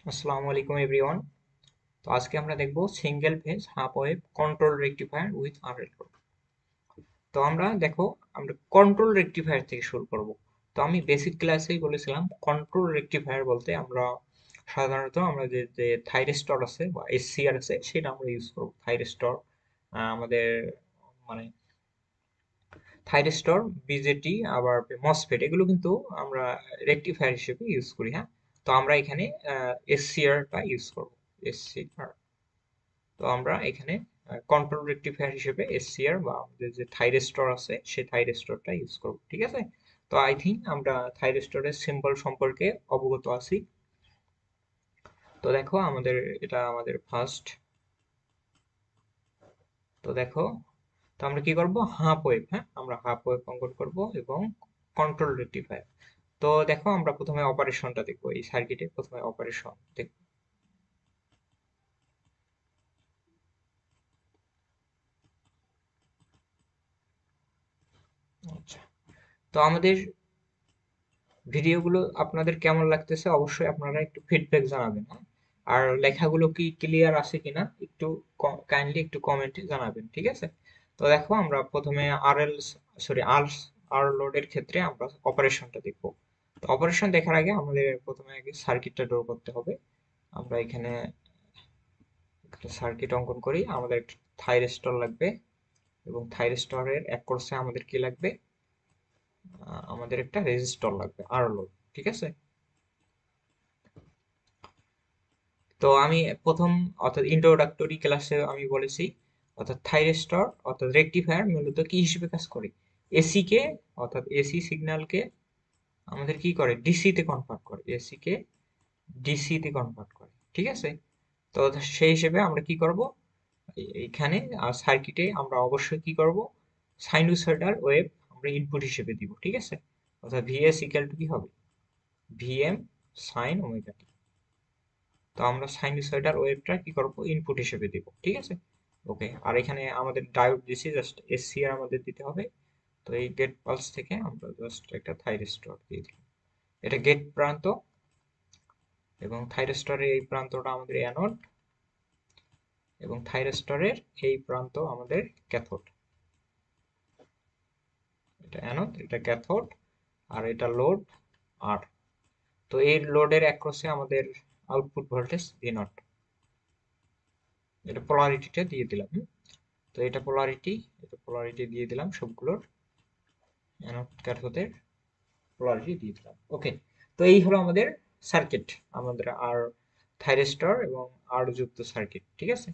আসসালামু আলাইকুম এভরিওয়ান। তো আজকে আমরা দেখব single phase half wave control rectifier with RL. তো আমরা কন্ট্রোল রেকটিফায়ার থেকে শুরু করব। তো আমি বেসিক ক্লাসেই বলেছিলাম কন্ট্রোল রেকটিফায়ার বলতে আমরা সাধারণত আমরা যে থাইরিস্টর আছে বা এসসিআর আছে সেটা আমরা ইউজ করব। থাইরিস্টর আমাদের মানে থাইরিস্টর, বিজেটি আবার মসফেট এগুলো কিন্তু আমরা রেকটিফায়ার হিসেবে ইউজ করি। হ্যাঁ, তো আমরা এখানে এসসিআরটা ইউজ করব। এসসিআর, তো আমরা এখানে কন্ট্রোল রেকটিফায়ার হিসেবে এসসিআর বা আমাদের যে থাইরিস্টর আছে সেই থাইরিস্টরটা ইউজ করব। ঠিক আছে, তো আই থিঙ্ক আমরা থাইরিস্টরের সিম্বল সম্পর্কে অবগত আছি। তো দেখো এটা আমাদের ফার্স্ট। তো দেখো, তো আমরা কি করব, হাফ ওয়েভ। হ্যাঁ, আমরা হাফ ওয়েভ অঙ্কন করব এবং কন্ট্রোল রেকটিফায়ার। তো দেখো, আমরা প্রথমে অপারেশনটা দেখবো, এই সার্কিটে প্রথমে অপারেশন দেখব। আচ্ছা, তো আমাদের ভিডিওগুলো আপনাদের কেমন লাগতেছে অবশ্যই আপনারা একটু ফিডব্যাক জানাবেন। হ্যাঁ, আর লেখাগুলো কি ক্লিয়ার আছে কিনা একটু কাইন্ডলি একটু কমেন্টে জানাবেন। ঠিক আছে, তো দেখো আমরা প্রথমে আর এল সরি আর আর লোডের ক্ষেত্রে আমরা অপারেশনটা দেখব। তো অপারেশন দেখার আগে আমাদের প্রথমে আগে সার্কিটটা ড্র করতে হবে। আমরা এখানে একটা সার্কিট অঙ্কন করি। আমাদের একটা থাইরিস্টর লাগবে এবং থাইরিস্টরের এক কোর্সে আমাদের কি লাগবে, আমাদের একটা রেজিস্টর লাগবে আর লোড। ঠিক আছে, তো আমি প্রথম অর্থাৎ ইন্ট্রোডাক্টরি ক্লাসে আমি বলেছি অর্থাৎ থাইরিস্টর অর্থাৎ রেকটিফায়ার মূলত কি হিসেবে কাজ করে, এসি কে অর্থাৎ এসি সিগন্যালকে আমাদের কি করে, ডিসি তে কনভার্ট করে, এসি কে ডিসি তে কনভার্ট করে। ঠিক আছে, তো সেই হিসেবে আমরা কি করব, এইখানে সার্কিটে আমরা অবশ্যই কি করব, সাইনুসয়েডাল ওয়েভ আমরা ইনপুট হিসেবে দিব। ঠিক আছে, অর্থাৎ ভিএস ইকুয়াল টু কি হবে, ভিএম সাইন ওমেগা টি। তো আমরা সাইনুসয়েডাল ওয়েভটা কি করব, ইনপুট হিসেবে দিব। ঠিক আছে, ওকে। আর এখানে আমাদের ডায়োড দিছি, জাস্ট এসসিআর আমাদের দিতে হবে। তো এই গেট পালস থেকে আমরা জাস্ট একটা থাইরিস্টর দিয়ে দিলাম, এটা গেট প্রান্ত, এবং থাইরিস্টরের এই প্রান্তটা আমাদের অ্যানোড এবং থাইরিস্টরের এই প্রান্ত আমাদের ক্যাথোড। এটা অ্যানোড, এটা ক্যাথোড, আর এটা লোড আর। তো এই লোডের অ্যাক্রসে আমাদের আউটপুট ভোল্টেজ ভি নট, এটা পোলারিটিটা দিয়ে দিলাম। তো এটা পোলারিটি দিয়ে দিলাম সবগুলোর, অ্যানোড ক্যাথোডের পোলারিটি দিয়ে দিলাম। ওকে, তো এই হলো আমাদের সার্কিট, আমাদের আর থাইরিস্টর এবং আর যুক্ত সার্কিট। ঠিক আছে,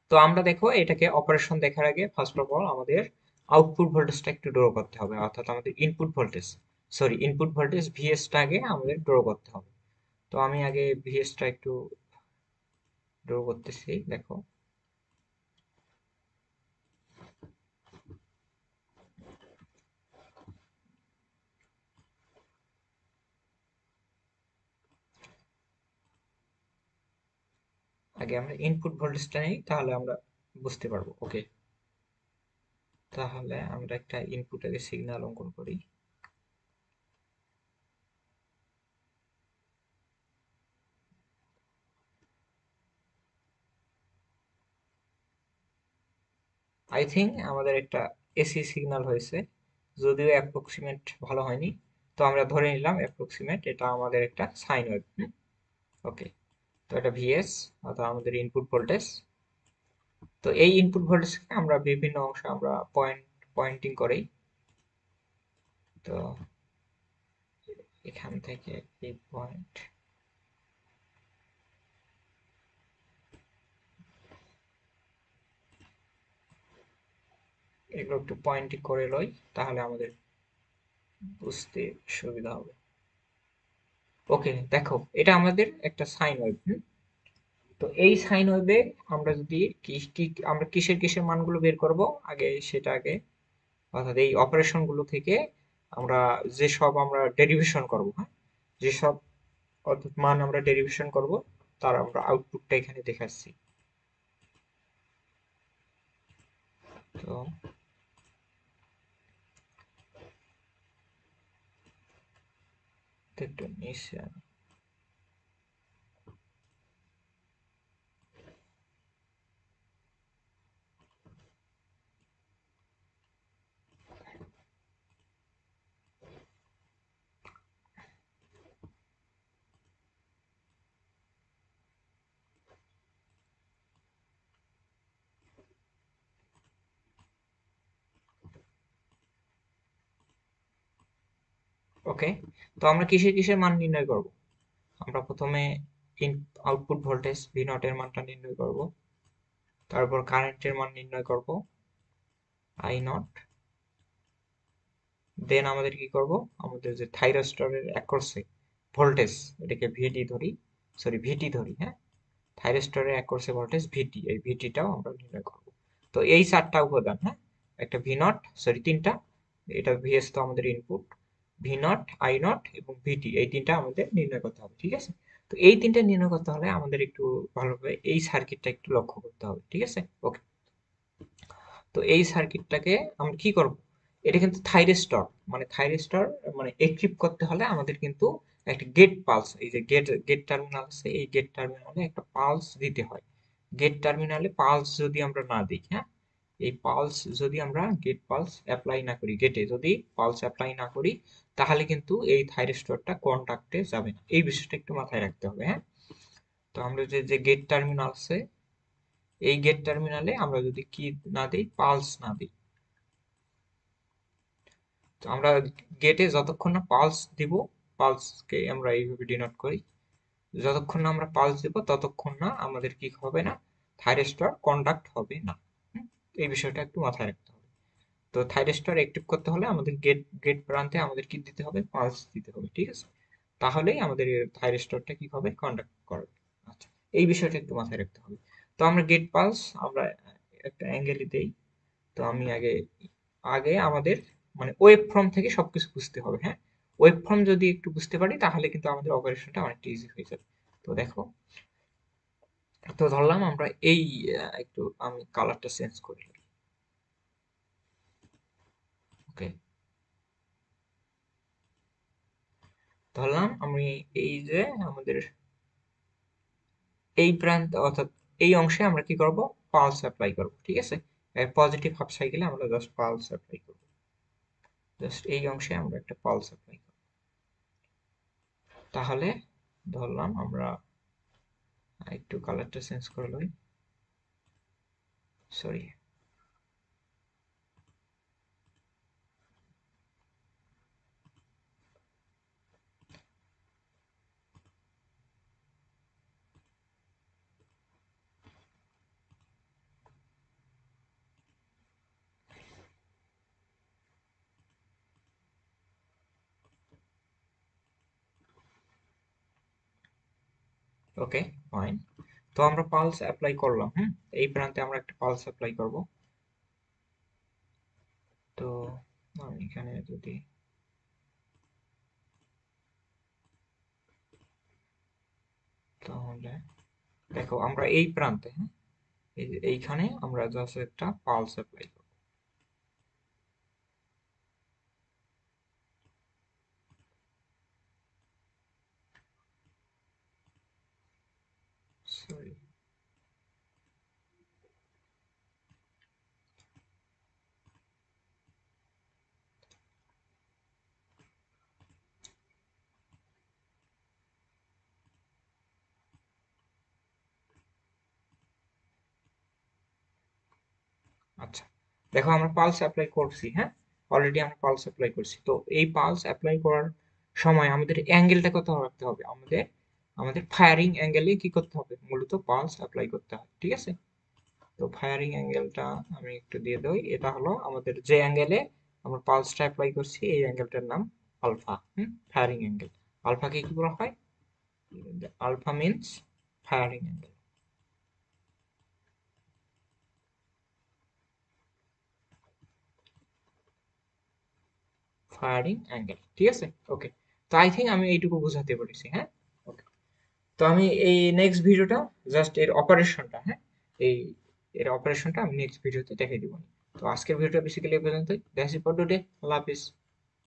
তো আমরা দেখো এটাকে অপারেশন দেখার আগে ফার্স্ট অফ অল আমাদের আউটপুট ভোল্টেজটা একটু ড্র করতে হবে, অর্থাৎ আমাদের ইনপুট ভোল্টেজ ভিএসটা আগে আমাদের ড্র করতে হবে। তো আমি আগে ভিএসটা একটু ড্র করতেছি। দেখো, আগে আমরা ইনপুট ভোল্টেজটা নিই, তাহলে আমরা বুঝতে পারবো। ওকে, তাহলে আমরা একটা ইনপুটের সিগন্যাল অঙ্কন করি। আই থিঙ্ক আমাদের একটা এসি সিগন্যাল হয়েছে, যদিও অ্যাপ্রক্সিমেট ভালো হয়নি। তো আমরা ধরে নিলাম অ্যাপ্রক্সিমেট, এটা আমাদের একটা সাইন ওয়েভ। ওকে, তো এটা ভিএস অর্থাৎ আমাদের ইনপুট ভোল্টেজ। তো এই ইনপুট ভোল্টেজকে আমরা বিভিন্ন অংশে আমরা পয়েন্টিং করি। তো এখান থেকে এই পয়েন্ট, এগুলো একটু পয়েন্টিং করে লই, তাহলে আমাদের বুঝতে সুবিধা হবে। ওকে, দেখো এটা আমাদের একটা সাইন ওয়েভ। তো এই সাইন ওয়েভে আমরা যদি আমরা কিসের কিসের মানগুলো বের করব, আগে অর্থাৎ এই অপারেশন গুলো থেকে আমরা যেসব আমরা ডেরিভেশন করব, হ্যাঁ, যেসব অর্থাৎ মান আমরা ডেরিভেশন করব তার আমরা আউটপুটটা এখানে দেখাচ্ছি। তো একটু নিচে ওকে, তো আমরা কিসের কিসের মান নির্ণয় করব? আমরা প্রথমে আউটপুট ভোল্টেজ ভি নট এর মানটা নির্ণয় করব, তারপর কারেন্টের মান নির্ণয় করব আই নট, দেন আমাদের কি করব, আমাদের যে থাইরস্টরের অ্যাক্রসে ভোল্টেজ, এটাকে ভিডি ধরি, সরি ভিটি ধরি, হ্যাঁ, থাইরিস্টরের অ্যাক্রসে ভোল্টেজ ভিটি, এই ভিটিটাও আমরা নির্ণয় করব। তো এই চারটা উপাদান, হ্যাঁ, একটা ভি নট, সরি তিনটা, এটা ভিএস তো আমাদের input, V naught, I not এবং ভিটি, এই তিনটা আমাদের নির্ণয় করতে হবে, ঠিক আছে? তো এই তিনটা নির্ণয় করতে হলে আমাদের একটু ভালোভাবে এই সার্কিটটা একটু লক্ষ্য করতে হবে, ঠিক আছে? ওকে, তো এই সার্কিটটাকে আমরা কি করব, এটা কিন্তু থাইরিস্টর, মানে থাইরিস্টর মানে এক্টিভ করতে হলে আমাদের কিন্তু একটা গেট পালস, এই যে গেট গেট টার্মিনাল আছে, এই গেট টার্মিনালে একটা পালস দিতে হয়। গেট টার্মিনালে পালস যদি আমরা না দিই, হ্যাঁ, এই পালস যদি আমরা গেট পালস অ্যাপ্লাই না করি, গেটে যদি পালস অ্যাপ্লাই না করি, তাহলে কিন্তু এই থাইরিস্টরটা কন্টাক্টে যাবে না, এই বিষয়টা একটু মাথায় রাখতে হবে, হ্যাঁ। তো আমরা যে যে গেট টার্মিনাল আছে, এই গেট টার্মিনালে আমরা যদি কি না দিই, পালস না দিই, তো আমরা গেটে যতক্ষণ না পালস দিব, পালসকে আমরা এইভাবে ডিনোট করি, যতক্ষণ না আমরা পালস দিব ততক্ষণ না আমাদের কি হবে না, থাইরিস্টর কন্ডাক্ট হবে না। হুম? এই বিষয়টা একটু মাথায় রাখতে হবে। তো থাইরিস্টর অ্যাক্টিভ করতে হলে আমাদের গেট গেট প্রান্তে আমাদের কি দিতে হবে, পালস দিতে হবে, ঠিক আছে? তাহলেই আমাদের থাইরিস্টরটা কি হবে, কন্ডাক্ট করবে। আচ্ছা, এই বিষয়টা একটু মাথায় রাখতে হবে। তো আমরা গেট পালস আমরা একটা অ্যাঙ্গেলে দেই। তো আমি আগে আগে আমাদের মানে ওয়েব ফর্ম থেকে সবকিছু বুঝতে হবে, হ্যাঁ। ওয়েব ফর্ম যদি একটু বুঝতে পারি তাহলে কিন্তু আমাদের অপারেশনটা অনেকটা ইজি হয়ে যাবে। তো দেখো, তো ধরলাম আমরা এই একটু আমি কালারটা চেঞ্জ করি, ওকে, ধরলাম আমি এই যে আমাদের এই প্রান্ত অর্থাৎ এই অংশে আমরা কি করব, পালস অ্যাপ্লাই করব, ঠিক আছে? পজিটিভ হাফ সাইকেলে আমরা জাস্ট পালস অ্যাপ্লাই করব, জাস্ট এই অংশে আমরা একটা পালস অ্যাপ্লাই করব। তাহলে ধরলাম আমরা একটু কালারটা চেঞ্জ করে লই, সরি, ওকে, ফাইন। তো আমরা পালস অ্যাপ্লাই করলাম, হুম, এই প্রান্তে আমরা একটা পালস অ্যাপ্লাই করব। তো আমি এখানে যদি, তাহলে দেখো আমরা এই প্রান্তে, হ্যাঁ, এই যে এইখানে আমরা জাস্ট একটা পালস অ্যাপ্লাই করব, সরি। আচ্ছা, দেখো আমরা পালস অ্যাপ্লাই করছি, হ্যাঁ, অলরেডি আমরা পালস অ্যাপ্লাই করছি। তো এই পালস অ্যাপ্লাই করার সময় আমাদের অ্যাঙ্গেলটা কত রাখতে হবে, আমাদের আমাদের ফায়ারিং অ্যাঙ্গেলে কি করতে হবে, মূলত পালস অ্যাপ্লাই করতে হবে, ঠিক আছে? তো ফায়ারিং অ্যাঙ্গেলটা আমি একটু দিয়ে দেই, এটা হলো আমাদের যে অ্যাঙ্গেলে আমরা পালসটা অ্যাপ্লাই করছি, এই অ্যাঙ্গেলটার নাম আলফা, হুম, ফায়ারিং অ্যাঙ্গেল। আলফাকে কি বলা হয়, alpha means firing angle, firing angle, ঠিক আছে? ওকে, তো আই থিঙ্ক আমি এইটুকু বোঝাতে পেরেছি, হ্যাঁ। ওকে, তো আমি এই নেক্সট ভিডিওটা জাস্ট এর অপারেশনটা, হ্যাঁ, এই এর অপারেশনটা আমি নেক্সট ভিডিওতে দেখিয়ে দিব। তো আজকের ভিডিওটা বেসিক্যালি এই পর্যন্তই, that's it for today, Allah Hafiz.